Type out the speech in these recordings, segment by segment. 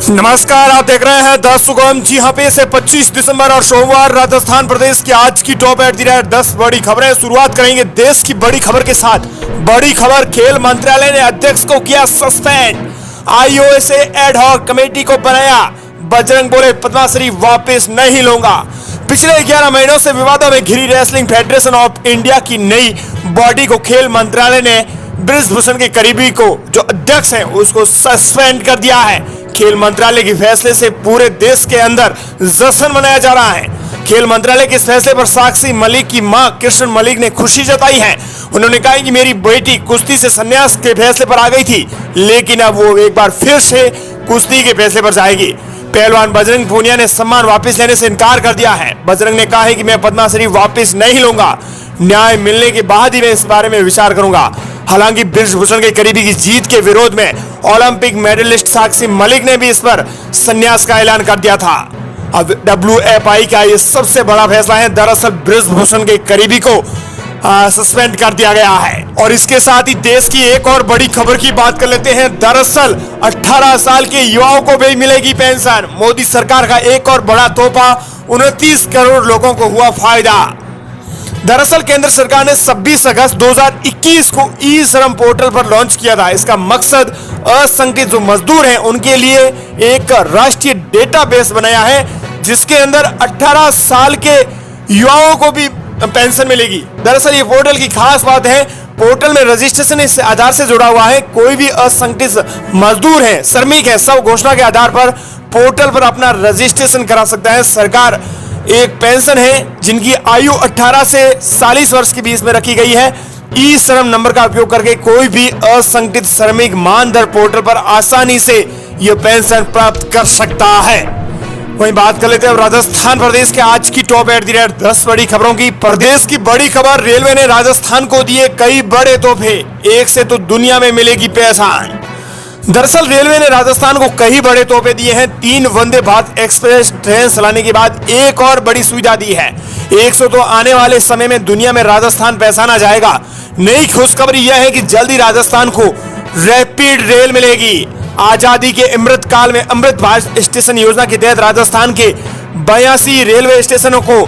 नमस्कार, आप देख रहे हैं 10 सुगम। जी हाँ, पे से 25 दिसंबर और सोमवार राजस्थान प्रदेश की आज की टॉप एट दी रेट 10 बड़ी खबरें। शुरुआत करेंगे देश की बड़ी खबर के साथ। बड़ी खबर, खेल मंत्रालय ने अध्यक्ष को किया सस्पेंड, आईओएस एडहॉक कमेटी को बनाया। बजरंग बोले पद्माश्री वापस नहीं लूंगा। पिछले 11 महीनों से विवादों में घिरी रेसलिंग फेडरेशन ऑफ इंडिया की नई बॉडी को खेल मंत्रालय ने बृजभूषण के करीबी को जो अध्यक्ष हैं उसको सस्पेंड कर दिया है। खेल मंत्रालय के फैसले से पूरे देश के अंदर जश्न मनाया जा रहा है। खेल मंत्रालय के इस फैसले पर साक्षी मलिक की मां कृष्ण मलिक ने खुशी जताई है। उन्होंने कहा कि मेरी बेटी कुश्ती से संन्यास के फैसले पर आ गई थी, लेकिन अब वो एक बार फिर से कुश्ती के फैसले पर जाएगी। पहलवान बजरंग पूनिया ने सम्मान वापस लेने से इनकार कर दिया है। बजरंग ने कहा है कि मैं पद्माश्री वापस नहीं लूंगा, न्याय मिलने के बाद ही मैं इस बारे में विचार करूंगा। हालांकि बृजभूषण के करीबी की जीत के विरोध में ओलंपिक मेडलिस्ट साक्षी मलिक ने भी इस पर संन्यास का ऐलान कर दिया था। अब WFI का ये सबसे बड़ा फैसला है। दरअसल बृजभूषण के करीबी को सस्पेंड कर दिया गया है। और इसके साथ ही देश की एक और बड़ी खबर की बात कर लेते हैं। दरअसल 18 साल के युवाओं को भी मिलेगी पेंशन। मोदी सरकार का एक और बड़ा तोहफा, 29 करोड़ लोगों को हुआ फायदा। दरअसल केंद्र सरकार ने 26 अगस्त 2021 को ई श्रम पोर्टल पर लॉन्च किया था। इसका मकसद असंगठित जो मजदूर हैं उनके लिए एक राष्ट्रीय डेटाबेस बनाया है, जिसके अंदर 18 साल के युवाओं को भी पेंशन मिलेगी। दरअसल ये पोर्टल की खास बात है, पोर्टल में रजिस्ट्रेशन इस आधार से जुड़ा हुआ है। कोई भी असंगठित मजदूर है, श्रमिक है, सब घोषणा के आधार पर पोर्टल पर अपना रजिस्ट्रेशन करा सकता है। सरकार एक पेंशन है जिनकी आयु 18 से 40 वर्ष के बीच में रखी गई है। ई श्रम नंबर का उपयोग करके कोई भी असंगठित श्रमिक मानदर पोर्टल पर आसानी से यह पेंशन प्राप्त कर सकता है। वहीं बात कर लेते हैं राजस्थान प्रदेश के आज की टॉप एट दी रेट 10 बड़ी खबरों की। प्रदेश की बड़ी खबर, रेलवे ने राजस्थान को दिए कई बड़े तोहफे, एक से तो दुनिया में मिलेगी पहचान। दरअसल रेलवे ने राजस्थान को कई बड़े तोहफे दिए हैं। 3 वंदे भारत एक्सप्रेस ट्रेन चलाने के बाद एक और बड़ी सुविधा दी है। 100 तो आने वाले समय में दुनिया में राजस्थान पहचाना जाएगा। नई खुशखबरी यह है कि जल्दी राजस्थान को रैपिड रेल मिलेगी। आजादी के अमृत काल में अमृत भारत स्टेशन योजना के तहत राजस्थान के 82 रेलवे स्टेशनों को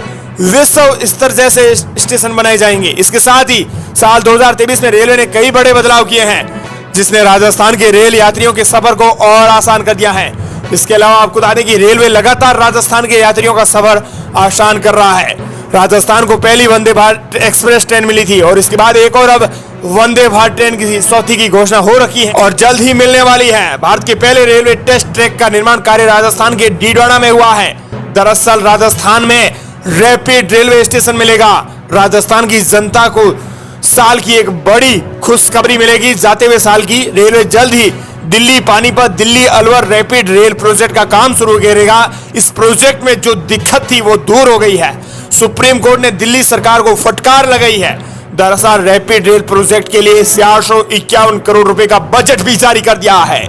विश्व स्तर जैसे स्टेशन बनाए जाएंगे। इसके साथ ही साल 2023 में रेलवे ने कई बड़े बदलाव किए हैं, जिसने राजस्थान के रेल यात्रियों के सफर को और आसान कर दिया है। इसके अलावा आपको बता दें कि रेलवे लगातार राजस्थान के यात्रियों का सफर आसान कर रहा है। राजस्थान को पहली वंदे भारत एक्सप्रेस ट्रेन मिली थी और इसके बाद एक और अब वंदे भारत ट्रेन की चौथी की घोषणा हो रखी है और जल्द ही मिलने वाली है। भारत के पहले रेलवे टेस्ट ट्रैक का निर्माण कार्य राजस्थान के डीडवाना में हुआ है। दरअसल राजस्थान में रैपिड रेलवे स्टेशन मिलेगा। राजस्थान की जनता को साल की एक बड़ी खुशखबरी मिलेगी। जाते हुए साल की रेलवे जल्द ही Delhi Panipat, Delhi Alwar rapid rail project का काम शुरू करेगा। इस प्रोजेक्ट में जो दिक्कत थी वो दूर हो गई है। सुप्रीम कोर्ट ने दिल्ली सरकार को फटकार लगाई है। दरअसल रैपिड रेल प्रोजेक्ट के लिए 451 करोड़ रुपए का बजट भी जारी कर दिया है।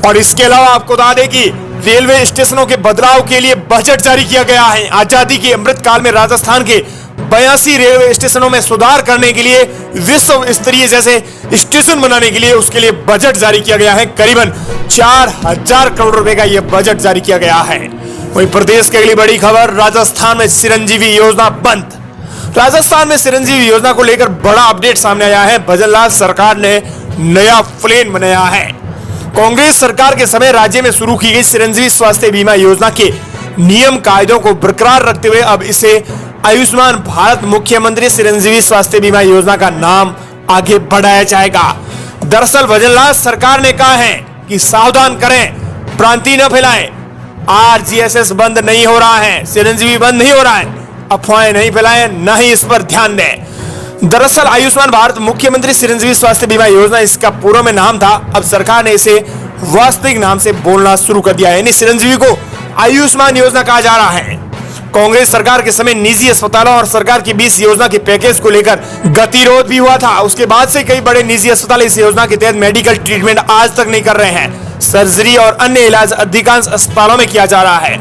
और इसके अलावा आपको बता दें कि रेलवे स्टेशनों के बदलाव के लिए बजट जारी किया गया है। आजादी के अमृत काल में राजस्थान के 82 रेलवे स्टेशनों में सुधार करने के लिए, विश्व स्तरीय जैसे स्टेशन बनाने के लिए उसके लिए बजट जारी किया गया है। करीबन 4000 करोड़ रुपए का यह बजट जारी किया गया है। वहीं प्रदेश की अगली बड़ी खबर, राजस्थान में चिरंजीवी योजना बंद। राजस्थान में चिरंजीवी योजना को लेकर बड़ा अपडेट सामने आया है। भजनलाल सरकार ने नया प्लान बनाया है। कांग्रेस सरकार के समय राज्य में शुरू की गई चिरंजीवी स्वास्थ्य बीमा योजना के नियम कायदों को बरकरार रखते हुए अब इसे आयुष्मान भारत मुख्यमंत्री चिरंजीवी स्वास्थ्य बीमा योजना का नाम आगे बढ़ाया जाएगा। दरअसल भजनलाल सरकार ने कहा है कि सावधान करें, भ्रांति न फैलाएं। RGSS बंद नहीं हो रहा है, चिरंजीवी बंद नहीं हो रहा है, अफवाहें नहीं फैलाएं, न ही इस पर ध्यान दें। दरअसल आयुष्मान भारत मुख्यमंत्री चिरंजीवी स्वास्थ्य बीमा योजना इसका पूर्व में नाम था। अब सरकार ने इसे वास्तविक नाम से बोलना शुरू कर दिया है, यानी चिरंजीवी को आयुष्मान योजना कहा जा रहा है। कांग्रेस सरकार के समय निजी अस्पतालों और सरकार के बीच योजना के पैकेज को लेकर गतिरोध भी हुआ था। उसके बाद से कई बड़े निजी अस्पताल इस योजना के तहत मेडिकल ट्रीटमेंट आज तक नहीं कर रहे हैं। सर्जरी और अन्य इलाज अधिकांश अस्पतालों में किया जा रहा है।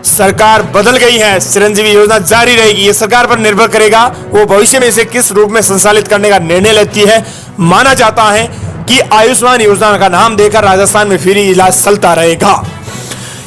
सरकार बदल गई है, चिरंजीवी योजना जारी रहेगी। ये सरकार पर निर्भर करेगा वो भविष्य में इसे किस रूप में संचालित करने का निर्णय लेती है। माना जाता है कि आयुष्मान योजना का नाम देकर राजस्थान में फ्री इलाज चलता रहेगा।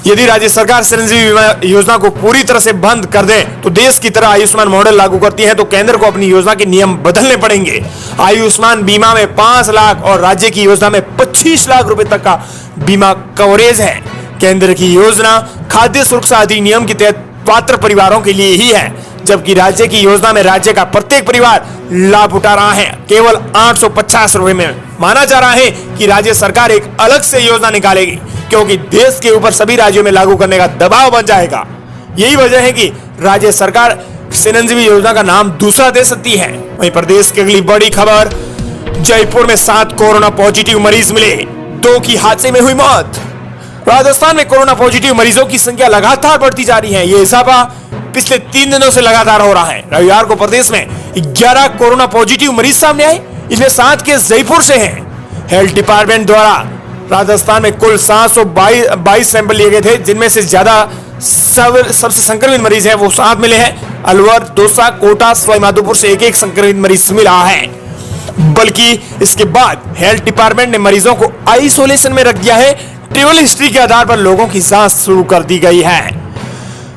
यदि राज्य सरकार चिरंजीवी बीमा योजना को पूरी तरह से बंद कर दे तो देश की तरह आयुष्मान मॉडल लागू करती है तो केंद्र को अपनी योजना के नियम बदलने पड़ेंगे। आयुष्मान बीमा में 5 लाख और राज्य की योजना में 25 लाख रुपए तक का बीमा कवरेज है। केंद्र की योजना खाद्य सुरक्षा अधिनियम के तहत पात्र परिवारों के लिए ही है, जबकि राज्य की योजना में राज्य का प्रत्येक परिवार लाभ उठा रहा है केवल 850 रुपए में। माना जा रहा है कि राज्य सरकार एक अलग से योजना निकालेगी क्योंकि देश के ऊपर सभी राज्यों में लागू करने का दबाव बन जाएगा। यही वजह है कि राज्य सरकार चिरंजीवी योजना का नाम दूसरा दे सकती है। वहीं प्रदेश की अगली बड़ी खबर, जयपुर में 7 कोरोना पॉजिटिव मरीज मिले, 2 की हादसे में हुई मौत। राजस्थान में कोरोना पॉजिटिव मरीजों की संख्या लगातार बढ़ती जा रही है। ये इजाफा पिछले 3 दिनों से लगातार हो रहा है। रविवार को प्रदेश में 11 कोरोना पॉजिटिव मरीज सामने आए, इसमें 7 केस जयपुर से हैं। हेल्थ डिपार्टमेंट द्वारा राजस्थान में कुल 722 सैंपल लिए गए थे, जिनमें से ज्यादा सबसे संक्रमित मरीज हैं वो 7 मिले हैं। अलवर, दौसा, कोटा, सवाईमाधोपुर से एक संक्रमित मरीज मिला है। बल्कि इसके बाद हेल्थ डिपार्टमेंट ने मरीजों को आइसोलेशन में रख दिया है। ट्रैवल हिस्ट्री के आधार पर लोगों की जांच शुरू कर दी गई है।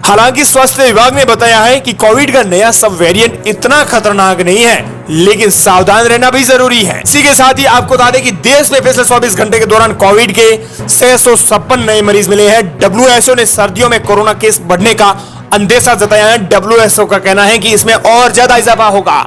हालांकि स्वास्थ्य विभाग ने बताया है कि कोविड का नया सब वेरिएंट इतना खतरनाक नहीं है, लेकिन सावधान रहना भी जरूरी है। इसी के साथ ही आपको बता दें कि देश में पिछले 24 घंटे के दौरान कोविड के 656 नए मरीज मिले हैं। WHO ने सर्दियों में कोरोना केस बढ़ने का अंदेशा जताया है। WHO का कहना है कि इसमें और ज्यादा इजाफा होगा।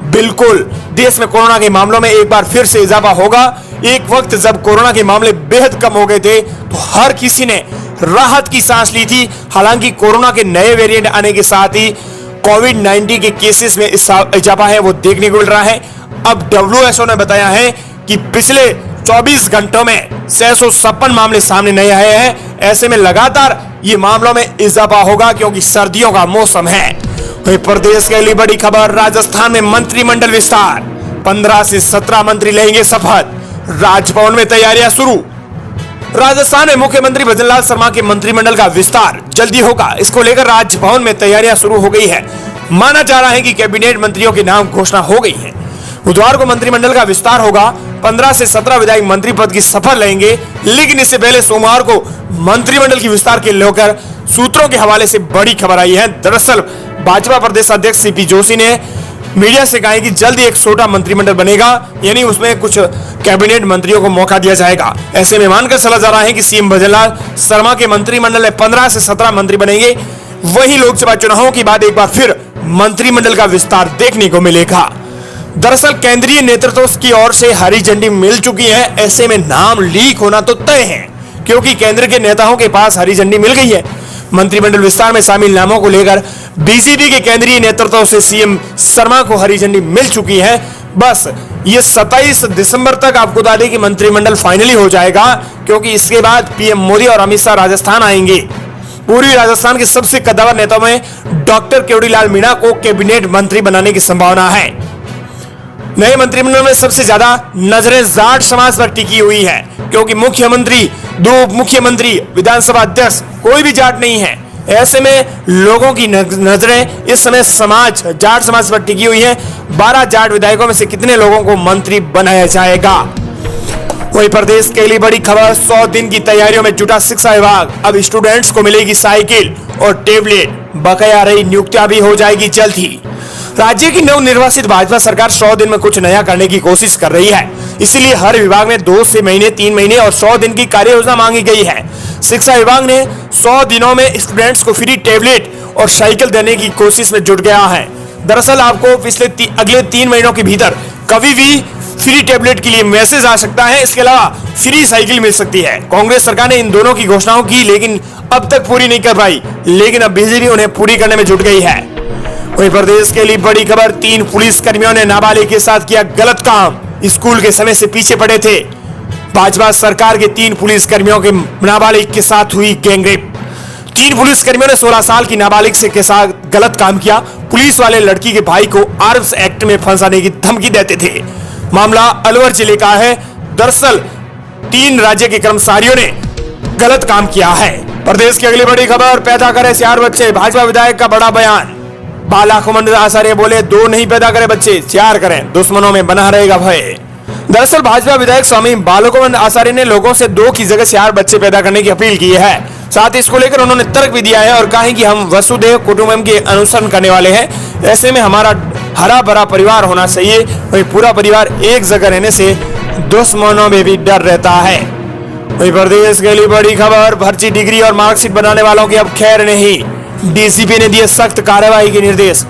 बिल्कुल, देश में कोरोना के मामलों में एक बार फिर से इजाफा होगा। एक वक्त जब कोरोना के मामले बेहद कम हो गए थे तो हर किसी ने राहत की सांस ली थी। हालांकि कोरोना के नए वेरिएंट आने के साथ ही कोविड-19 के केसेस में इजाफा है वो देखने को मिल रहा है। अब WHO ने बताया है कि पिछले 24 घंटों में 656 मामले सामने नए आए हैं। ऐसे में लगातार ये मामलों में इजाफा होगा क्योंकि सर्दियों का मौसम है। वहीं प्रदेश के लिए बड़ी खबर, राजस्थान में मंत्रिमंडल विस्तार, 15 से 17 मंत्री लेंगे शपथ, राजभवन में तैयारियां शुरू। राजस्थान में मुख्यमंत्री भजनलाल शर्मा के मंत्रिमंडल का विस्तार जल्दी होगा। इसको लेकर राजभवन में तैयारियां शुरू हो गई है। माना जा रहा है कि कैबिनेट मंत्रियों के नाम घोषणा हो गई है। बुधवार को मंत्रिमंडल का विस्तार होगा। 15 से 17 विधायक मंत्री पद की शपथ लेंगे, लेकिन इससे पहले सोमवार को मंत्रिमंडल की विस्तार के लेकर सूत्रों के हवाले से बड़ी खबर आई है। दरअसल भाजपा प्रदेश अध्यक्ष सीपी जोशी ने मीडिया से कहा है कि जल्द ही एक छोटा मंत्रिमंडल बनेगा, यानी उसमें कुछ कैबिनेट मंत्रियों को मौका दिया जाएगा। ऐसे में मानकर चला जा रहा है कि सीएम भजनलाल शर्मा के मंत्रिमंडल में 15 से 17 मंत्री बनेंगे। वही लोकसभा चुनावों के बाद एक बार फिर मंत्रिमंडल का विस्तार देखने को मिलेगा। दरअसल केंद्रीय नेतृत्व की ओर से हरी झंडी मिल चुकी है। ऐसे में नाम लीक होना तो तय है, क्योंकि केंद्र के नेताओं के पास हरी झंडी मिल गई है। मंत्रिमंडल विस्तार में शामिल नामों को लेकर बीजेपी के केंद्रीय नेतृत्व से सीएम शर्मा को हरी झंडी मिल चुकी है। बस ये 27 दिसंबर तक आपको बता दें कि मंत्रिमंडल फाइनली हो जाएगा, क्योंकि इसके बाद पीएम मोदी और अमित शाह राजस्थान आएंगे। पूर्वी राजस्थान के सबसे कद्दावर नेताओं में डॉक्टर केवड़ीलाल मीणा को कैबिनेट मंत्री बनाने की संभावना है। नए मंत्रिमंडल में सबसे ज्यादा नजरें जाट समाज पर टिकी हुई है, क्योंकि मुख्यमंत्री, 2 उप मुख्यमंत्री, विधानसभा अध्यक्ष कोई भी जाट नहीं है। ऐसे में लोगों की नजरें इस समय जाट समाज पर टिकी हुई है। 12 जाट विधायकों में से कितने लोगों को मंत्री बनाया जाएगा। वही प्रदेश के लिए बड़ी खबर, 100 दिन की तैयारियों में जुटा शिक्षा विभाग। अब स्टूडेंट्स को मिलेगी साइकिल और टेबलेट, बकाया रही नियुक्तियां भी हो जाएगी जल्द ही। राज्य की नवनिर्वाचित भाजपा सरकार 100 दिन में कुछ नया करने की कोशिश कर रही है। इसीलिए हर विभाग में 2 से महीने, 3 महीने और 100 दिन की कार्य योजना मांगी गई है। शिक्षा विभाग ने 100 दिनों में स्टूडेंट्स को फ्री टेबलेट और साइकिल देने की कोशिश में जुट गया है। दरअसल आपको अगले 3 महीनों के भीतर कभी भी फ्री टेबलेट के लिए मैसेज आ सकता है। इसके अलावा फ्री साइकिल मिल सकती है। कांग्रेस सरकार ने इन दोनों की घोषणाओं की, लेकिन अब तक पूरी नहीं कर पाई, लेकिन अब बीजेपी उन्हें पूरी करने में जुट गई है। वहीं प्रदेश के लिए बड़ी खबर, 3 पुलिस कर्मियों ने नाबालिग के साथ किया गलत काम, स्कूल के समय से पीछे पड़े थे। भाजपा सरकार के 3 पुलिस कर्मियों के नाबालिग के साथ हुई गैंगरेप। 3 पुलिस कर्मियों ने 16 साल की नाबालिग से के साथ गलत काम किया। पुलिस वाले लड़की के भाई को आर्म्स एक्ट में फंसाने की धमकी देते थे। मामला अलवर जिले का है। दरअसल 3 राज्य के कर्मचारियों ने गलत काम किया है। प्रदेश की अगली बड़ी खबर, पैदा करे 4 बच्चे, भाजपा विधायक का बड़ा बयान। बालाखुमंद आचार्य बोले, 2 नहीं पैदा करे बच्चे, 4 करें, दुश्मनों में बना रहेगा भय। दरअसल भाजपा विधायक स्वामी बालाखुमंद आचार्य ने लोगों से 2 की जगह 4 बच्चे पैदा करने की अपील की है। साथ ही इसको लेकर उन्होंने तर्क भी दिया है और कहा है कि हम वसुधैव कुटुंबकम के अनुसरण करने वाले हैं। ऐसे में हमारा हरा भरा परिवार होना चाहिए, वही पूरा परिवार एक जगह रहने से दुश्मनों में भी डर रहता है। वही प्रदेश के लिए बड़ी खबर, फर्जी डिग्री और मार्कशीट बनाने वालों की अब खैर नहीं, डीसीपी ने दिए सख्त कार्रवाई के निर्देश।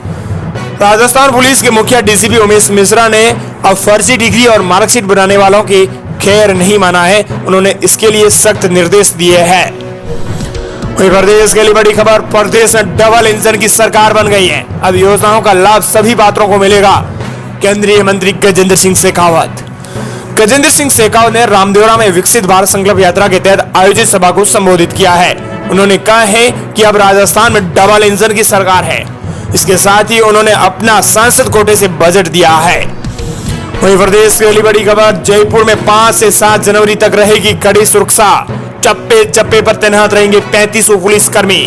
राजस्थान पुलिस के मुखिया डीसीपी उमेश मिश्रा ने अब फर्जी डिग्री और मार्कशीट बनाने वालों की खैर नहीं माना है, उन्होंने इसके लिए सख्त निर्देश दिए हैं। वही प्रदेश के लिए बड़ी खबर, प्रदेश में डबल इंजन की सरकार बन गई है, अब योजनाओं का लाभ सभी पात्रों को मिलेगा। केंद्रीय मंत्री गजेंद्र सिंह शेखावत ने रामदेवरा में विकसित भारत संकल्प यात्रा के तहत आयोजित सभा को संबोधित किया है। उन्होंने कहा है कि अब राजस्थान में डबल इंजन की सरकार है। इसके साथ ही उन्होंने अपना सांसद कोटे से बजट दिया है। वही प्रदेश के लिए बड़ी खबर, जयपुर में 5 से 7 जनवरी तक रहेगी कड़ी सुरक्षा, चप्पे चप्पे पर तैनात रहेंगे 3500 पुलिसकर्मी।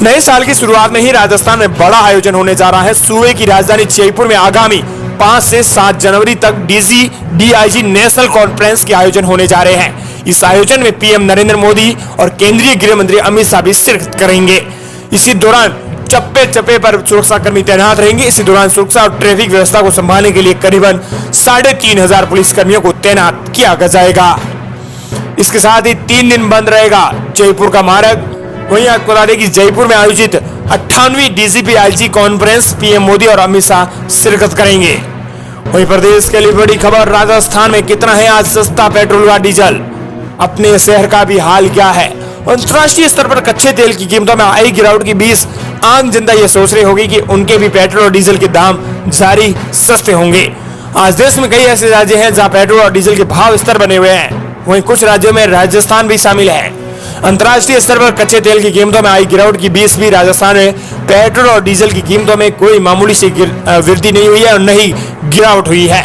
नए साल की शुरुआत में ही राजस्थान में बड़ा आयोजन होने जा रहा है। सूबे की राजधानी जयपुर में आगामी 5 से 7 जनवरी तक DIG नेशनल कॉन्फ्रेंस के आयोजन होने जा रहे हैं। इस आयोजन में पीएम नरेंद्र मोदी और केंद्रीय गृह मंत्री अमित शाह भी शिरकत करेंगे। इसी दौरान चप्पे चप्पे पर सुरक्षा कर्मी तैनात रहेंगे। इसी दौरान सुरक्षा और ट्रैफिक व्यवस्था को संभालने के लिए करीबन 3500 पुलिसकर्मियों को तैनात किया जाएगा। इसके साथ ही 3 दिन बंद रहेगा जयपुर का मार्ग। वहीं आपको बता दें कि जयपुर में आयोजित 98वीं DCP-IG कॉन्फ्रेंस पीएम मोदी और अमित शाह शिरकत करेंगे। वहीं प्रदेश के लिए बड़ी खबर, राजस्थान में कितना है आज सस्ता पेट्रोल व डीजल, अपने शहर का भी हाल क्या है। अंतर्राष्ट्रीय स्तर पर कच्चे तेल की कीमतों में आई गिरावट के बीच आम जनता ये सोच रही होगी कि उनके भी पेट्रोल और डीजल के दाम जारी सस्ते होंगे। आज देश में कई ऐसे राज्य हैं जहां पेट्रोल और डीजल के भाव स्तर बने हुए हैं, वहीं कुछ राज्यों में राजस्थान भी शामिल है। अंतर्राष्ट्रीय स्तर पर कच्चे तेल की कीमतों में आई गिरावट की बीच भी राजस्थान में पेट्रोल और डीजल की कीमतों में कोई मामूली सी वृद्धि नहीं हुई है और न ही गिरावट हुई है।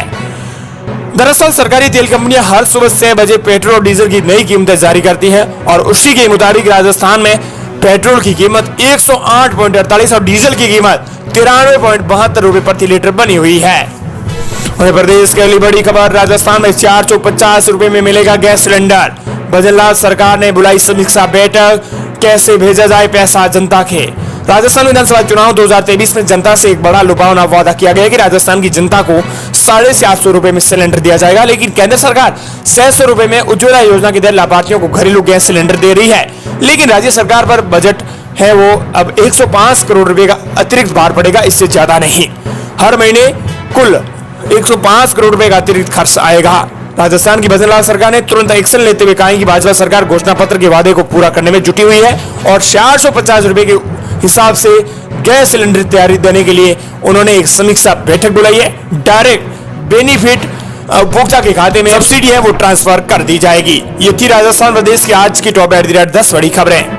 दरअसल सरकारी तेल कंपनियां हर सुबह 6 बजे पेट्रोल और डीजल की नई कीमतें जारी करती हैं और उसी के मुताबिक राजस्थान में पेट्रोल की कीमत 108.48 और डीजल की कीमत 93.72 रुपए प्रति लीटर बनी हुई है। मध्य प्रदेश के लिए बड़ी खबर, राजस्थान में 450 रुपए में मिलेगा गैस सिलेंडर। भजनलाल सरकार ने बुलाई समीक्षा बैठक, कैसे भेजा जाए पैसा जनता के। राजस्थान विधानसभा चुनाव 2023 में जनता से एक बड़ा लुभावना वादा किया गया कि राजस्थान की जनता को 750 रुपए में सिलेंडर दिया जाएगा, लेकिन केंद्र सरकार 600 रुपए में उज्ज्वला योजना के तहत लाभार्थियों को घरेलू गैस सिलेंडर दे रही है। लेकिन राज्य सरकार पर बजट है वो अब 105 करोड़ रुपए का अतिरिक्त भार पड़ेगा, इससे ज्यादा नहीं। हर महीने कुल 105 करोड़ रुपए का अतिरिक्त खर्च आएगा। राजस्थान की भजनलाल सरकार ने तुरंत एक्शन लेते हुए कहा कि भाजपा सरकार घोषणा पत्र के वादे को पूरा करने में जुटी हुई है और 450 रुपए के हिसाब से गैस सिलेंडर तैयारी देने के लिए उन्होंने एक समीक्षा बैठक बुलाई है। डायरेक्ट बेनिफिट उपभोक्ता के खाते में सब्सिडी है वो ट्रांसफर कर दी जाएगी। ये थी राजस्थान प्रदेश की आज की टॉप 10 बड़ी खबरें।